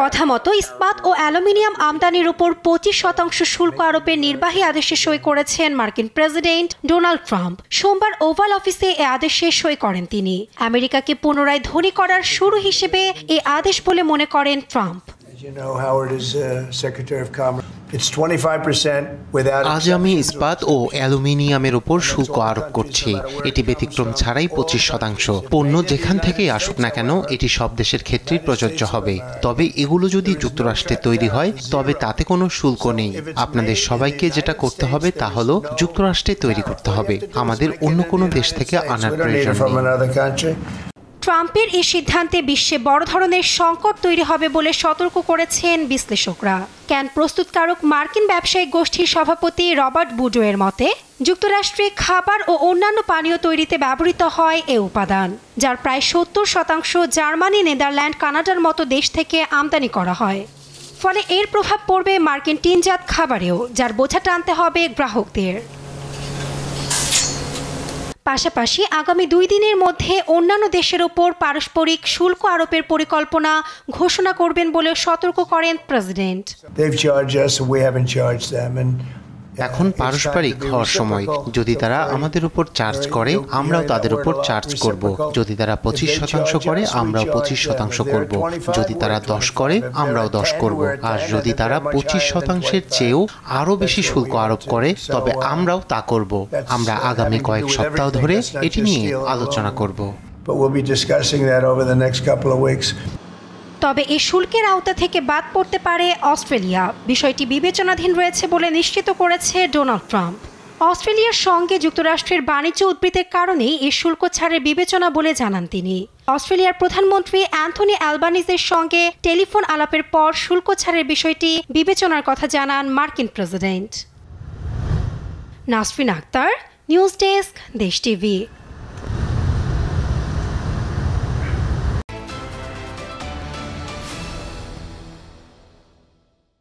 কথা মতো ইস্পাত ও অ্যালুমিনিয়াম আমদানির উপর 25% শুল্ক আরোপের নির্বাহী আদেশে সই করেছেন মার্কিন প্রেসিডেন্ট ডোনাল্ড ট্রাম্প। সোমবার ওভাল অফিসে এ আদেশে সই করেন তিনি। আমেরিকাকে পুনরায় ধনী করার শুরু হিসেবে এই আদেশ বলে মনে করেন ট্রাম্প। আজ আমি ইস্পাত ও অ্যালুমিনিয়ামের উপর শুল্ক আরোপ করছি। এটি ব্যতিক্রম ছাড়াই 25%। পণ্য যেখান থেকেই আসুক না কেন এটি সব দেশের ক্ষেত্রেই প্রযোজ্য হবে। তবে এগুলো যদি যুক্তরাষ্ট্রে তৈরি হয় তবে তাতে কোনো শুল্ক নেই। আপনাদের সবাইকে যেটা করতে হবে তা হলো যুক্তরাষ্ট্রে তৈরি করতে হবে। আমাদের অন্য কোনো দেশ থেকে আনার প্রয়োজন নেই। ট্রাম্পের এই সিদ্ধান্তে বিশ্বে বড় ধরনের সংকট তৈরি হবে বলে সতর্ক করেছেন বিশ্লেষকরা। ক্যান প্রস্তুতকারক মার্কিন ব্যবসায়িক গোষ্ঠীর সভাপতি রবার্ট বুডোয়ের মতে, যুক্তরাষ্ট্রে খাবার ও অন্যান্য পানীয় তৈরিতে ব্যবহৃত হয় এ উপাদান, যার প্রায় 70% জার্মানি, নেদারল্যান্ড, কানাডার মতো দেশ থেকে আমদানি করা হয়। ফলে এর প্রভাব পড়বে মার্কিন টিনজাত খাবারেও, যার বোঝা টানতে হবে গ্রাহকদের। পাশাপাশি আগামী 2 দিনের মধ্যে অন্যান্য দেশের ওপর পারস্পরিক শুল্ক আরোপের পরিকল্পনা ঘোষণা করবেন বলে সতর্ক করেন প্রেসিডেন্ট। এখন পারস্পরিক হওয়ার সময়। যদি তারা আমাদের উপর চার্জ করে আমরাও তাদের উপর চার্জ করব। যদি তারা 25% করে আমরাও 25% করব। যদি তারা 10 করে আমরাও 10 করব। আর যদি তারা 25%-এর চেয়েও আরো বেশি শুল্ক আরোপ করে তবে আমরাও তা করব। আমরা আগামী কয়েক সপ্তাহ ধরে এটি নিয়ে আলোচনা করব। তবে এই শুল্কের আওতা থেকে বাদ পড়তে পারে অস্ট্রেলিয়া। বিষয়টি বিবেচনাধীন রয়েছে বলে নিশ্চিত করেছে ডোনাল্ড ট্রাম্প। অস্ট্রেলিয়ার সঙ্গে যুক্তরাষ্ট্রের বাণিজ্য উদ্বেগের কারণেই এই শুল্ক ছাড়ের বিবেচনা বলে জানান তিনি। অস্ট্রেলিয়ার প্রধানমন্ত্রী অ্যান্থনি অ্যালবানিজের সঙ্গে টেলিফোন আলাপের পর শুল্ক ছাড়ের বিষয়টি বিবেচনার কথা জানান মার্কিন president. Nasrin Akhtar, news desk, Desh TV.